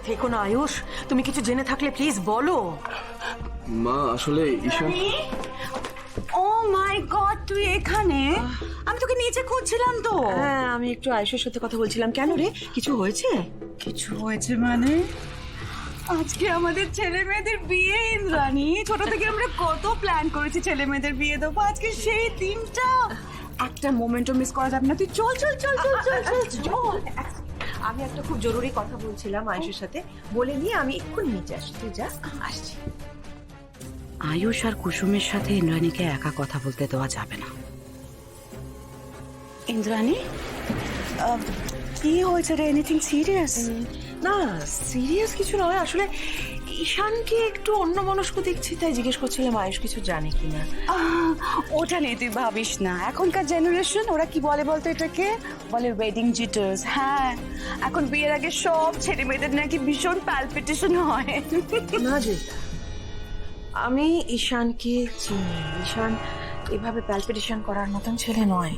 থেকো না আয়ুষ, তুমি কিছু জেনে থাকলে প্লিজ বলো। মা আসলে ঈশান। ও মাই গড, তুই এখানে? আমি তোকে নিচে খুঁজছিলাম তো। হ্যাঁ, আমি একটু আয়ুষের সাথে কথা বলছিলাম। কেন রে, কিছু হয়েছে? কিছু হয়েছে মানে? আজকে আমাদের ছেলে মেয়েদের বিয়ে ইন্দ্রাণী। ছোট থেকে আমরা কত প্ল্যান করেছি ছেলে মেয়েদের বিয়ে দেবো, আজকে সেই দিনটা। একটা মোমেন্টও মিস করা যাবে না। তুই চল চল চল চল চল চল চল। আমি একটা খুব জরুরি কথা বলছিলাম আয়ুষের সাথে, বলে নিয়ে আমি এক্ষুনি নিচে আসছি। তুই যা, আসছি। আয়ুষ আর কুসুমের সাথে ইন্দ্রাণীকে একা কথা বলতে দেওয়া যাবে না। ইন্দ্রাণী, কি হয়েছে রে? Anything serious? না, সিরিয়াস কিছু নয়। আসলে ঈশানকে একটু অন্যমনস্ক দেখছি, তাই জিজ্ঞেস করছিলাম আয়ুষ কিছু জানে কিনা। ওটা নিয়ে তুই ভাবিস না। এখনকার জেনারেশন ওরা কি বলে বলতো, এটাকে বলে ওয়েডিং জিটার্স। হ্যাঁ, এখন বিয়ের আগে সব ছেলে মেয়েদের নাকি ভীষণ প্যালপিটেশন হয়। না জয়িতা, আমি ঈশানকে চিনি। ঈশান এভাবে প্যালপিটেশন করার মতন ছেলে নয়।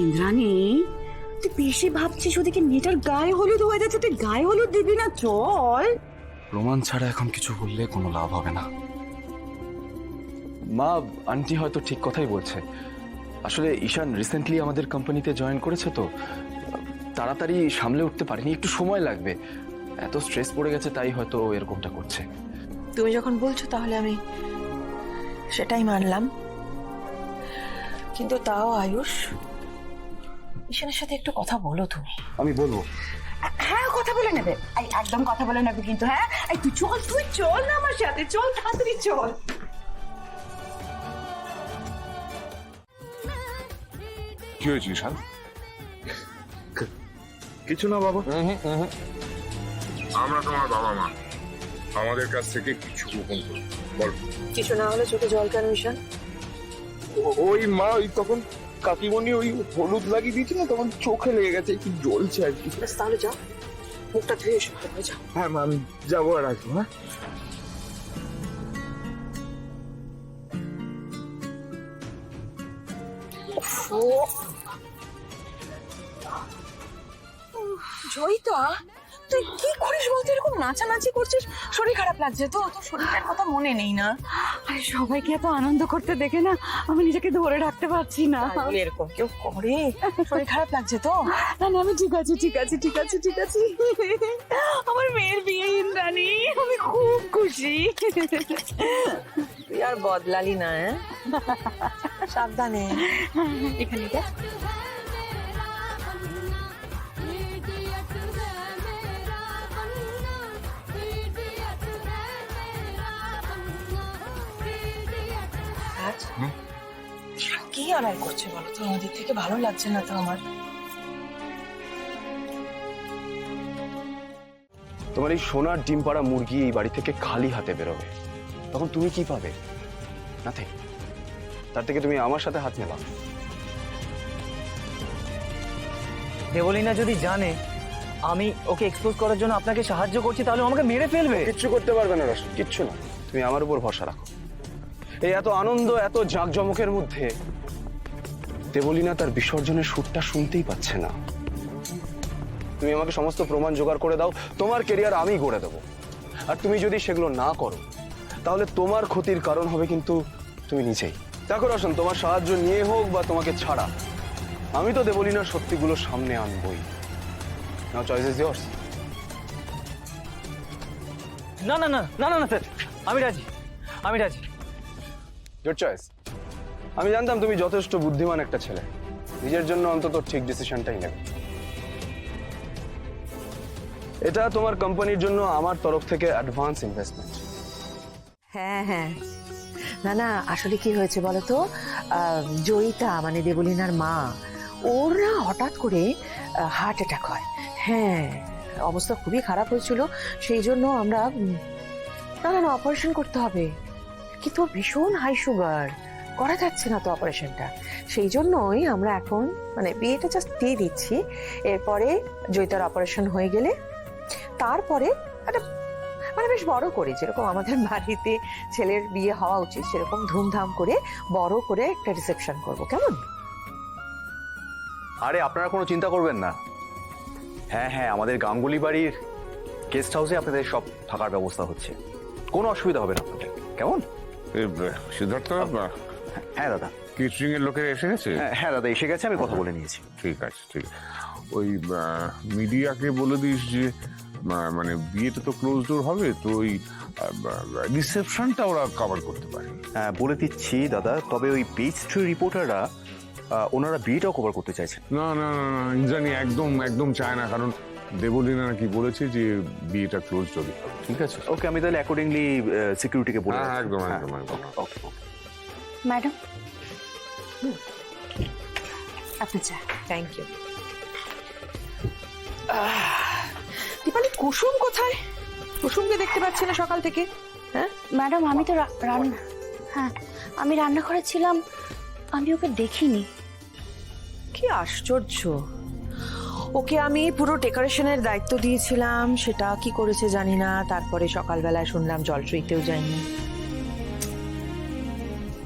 ইন্দ্রাণী, তুই বেশি ভাবছিস। ওদিকে মেয়েটার গায়ে হলুদ হয়ে যাচ্ছে, তুই গায়ে হলুদ দিবি না? চল। প্রমাণ ছাড়া এখন কিছু বললে কোনো লাভ হবে না। মা, আন্টি হয়তো ঠিক কথাই বলছে। আসলে ঈশান রিসেন্টলি আমাদের কোম্পানিতে জয়েন করেছে, তো তাড়াতাড়ি সামলে উঠতে পারেনি, একটু সময় লাগবে। এত স্ট্রেস পড়ে গেছে, তাই হয়তো ও এরকমটা করছে। তুমি যখন বলছো তাহলে আমি সেটাই মানলাম। কিন্তু তাও আয়ুষ, ঈশানের সাথে একটু কথা বলো তুমি। আমি বলবো। হ্যাঁ, কথা বলে নেবে। একদম কথা বলে নেবে কিন্তু। হ্যাঁ, তুই চল, তুই চল না আমার সাথে। চল, তাড়াতাড়ি চল। কি হয়েছে ঈশান? কিছু না বাবা। আমরা তোমার বাবা মা, আমাদের কাছ থেকে কিছু গোপন করি। বল। কিছু না হলে চোখে জল কেন ঈশান? ওই মা, ওই তখন কাকিমণি ওই হলুদ লাগিয়ে দিয়েছিল, তখন চোখে লেগে গেছে, একটু জ্বলছে আর কি। ব্যাস, তাহলে যাও, মুখটা ধুয়ে এসো, ভালো করে যাও। হ্যাঁ মা, আমি যাবো আর আসবো। হ্যাঁ, জয়িতা, তুই কি করিস বলতো? এরকম নাচানাচি করছিস, শরীর খারাপ লাগছে তো? তোর শরীরের কথা মনে নেই না? আরে সবাইকে এত আনন্দ করতে দেখে না আমি নিজেকে ধরে রাখতে পারছি না। তাহলে এরকম কেউ করে? শরীর খারাপ লাগছে তো? না না, আমি ঠিক আছি, ঠিক আছি, ঠিক আছি, ঠিক আছি। আমার মেয়ের বিয়ে ইন্দ্রাণী, আমি খুব খুশি। তুই আর বদলালি না। সাবধানে। এখানে দেখ। কি আড়াল করছে বলো তো? আমাদের থেকে ভালো লাগছে না তো আমার। তোমার এই সোনার ডিম পাড়া মুরগি এই বাড়ি থেকে খালি হাতে বেরোবে, তখন তুমি কি পাবে? নাথিং। তার থেকে তুমি আমার সাথে হাত মেলাও। দেবলীনা যদি জানে আমি ওকে এক্সপোজ করার জন্য আপনাকে সাহায্য করছি, তাহলে আমাকে মেরে ফেলবে। কিচ্ছু করতে পারবে না রোশন, কিচ্ছু না। তুমি আমার উপর ভরসা রাখো। এই এত আনন্দ, এত জাঁকজমকের মধ্যে দেবলীনা তার বিসর্জনের সুরটা শুনতেই পাচ্ছে না। তুমি আমাকে সমস্ত প্রমাণ জোগাড় করে দাও, তোমার কেরিয়ার আমি গড়ে দেবো। আর তুমি যদি সেগুলো না করো, তাহলে তোমার ক্ষতির কারণ হবে কিন্তু তুমি নিজেই। দেখো রোশন, তোমার সাহায্য নিয়ে হোক বা তোমাকে ছাড়া, আমি তো দেবলীনার সত্যিগুলো সামনে আনবই। নাও চয়েস ইজ ইয়ার্স। না না না না না না স্যার, আমি রাজি, আমি রাজি। Good choice. আমি জানতাম তুমি যথেষ্ট বুদ্ধিমান একটা ছেলে, নিজের জন্য অন্তত ঠিক ডিসিশনটাই নেবে। এটা তোমার কোম্পানির জন্য আমার তরফ থেকে অ্যাডভান্স ইনভেস্টমেন্ট। হ্যাঁ হ্যাঁ, না না, আসলে কি হয়েছে বলো তো? জয়িতা মানে দেবলীনার মা, ওর না হঠাৎ করে হার্ট অ্যাটাক হয়। হ্যাঁ, অবস্থা খুবই খারাপ হয়েছিল। সেই জন্য আমরা না না অপারেশন করতে হবে, কিন্তু ওর ভীষণ হাই সুগার, করা যাচ্ছে না তো অপারেশনটা। সেই জন্যই আমরা এখন মানে বিয়েটা জাস্ট দিয়ে দিচ্ছি। এরপরে জয়িতার অপারেশন হয়ে গেলে তারপরে একটা মানে বেশ বড় করে, যেরকম আমাদের বাড়িতে ছেলের বিয়ে হওয়া উচিত সেরকম ধুমধাম করে বড় করে একটা রিসেপশন করব, কেমন? আরে আপনারা কোনো চিন্তা করবেন না। হ্যাঁ হ্যাঁ, আমাদের গাঙ্গুলি বাড়ির গেস্ট হাউসে আপনাদের সব থাকার ব্যবস্থা হচ্ছে, কোনো অসুবিধা হবে না আপনাদের, কেমন? সিদ্ধার্থ, হ্যাঁ দাদা। কেটারিং এর লোকেরা এসে গেছে? হ্যাঁ দাদা, এসে গেছে, আমি কথা বলে নিয়েছি। ঠিক আছে, ঠিক আছে। ওই মিডিয়াকে বলে দিস যে মানে বিয়েটা তো ক্লোজ ডোর হবে, তো ওই রিসেপশনটা ওরা কভার করতে পারে। হ্যাঁ বলে দিচ্ছি দাদা, তবে ওই পেজ থ্রি রিপোর্টাররা ওনারা বিয়েটাও কভার করতে চাইছেন। না না না না, ইন্দ্রাণী একদম একদম চায় না, কারণ দেবলীনা নাকি বলেছে যে বিয়েটা ক্লোজ হবে। ঠিক আছে, ওকে, আমি তাহলে অ্যাকর্ডিংলি সিকিউরিটিকে বলে হ্যাঁ, রাখছি। একদম হ্যাঁ, একদম একদম। ওকে ওকে। ম্যাডাম আপনি চা। Thank you. দীপালি, কুসুম কোথায়? কুসুমকে দেখতে পাচ্ছি না সকাল থেকে। হ্যাঁ ম্যাডাম আমি তো রান্না, হ্যাঁ আমি রান্নাঘরে ছিলাম, আমি ওকে দেখিনি। কি আশ্চর্য, ওকে আমি পুরো ডেকোরেশনের দায়িত্ব দিয়েছিলাম, সেটা কি করেছে জানি না। তারপরে সকালবেলায় শুনলাম জলসইতেও যায়নি।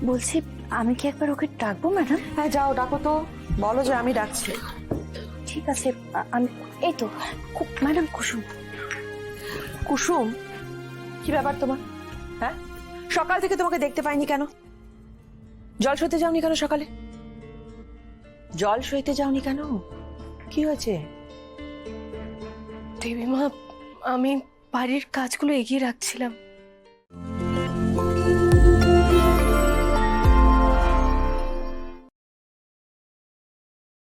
বলছি আমি কি একবার ওকে ডাকবো ম্যাডাম? হ্যাঁ যাও, ডাকো তো, বলো যে আমি ডাকছি। ঠিক আছে, আমি এই তো ম্যাডাম কুসুম। কুসুম, কি ব্যাপার তোমার? হ্যাঁ, সকাল থেকে তোমাকে দেখতে পাইনি কেন? জল সইতে যাওনি কেন সকালে? জল সইতে যাওনি কেন? কি হয়েছে? দেবীমা, আমি বাড়ির কাজগুলো এগিয়ে রাখছিলাম।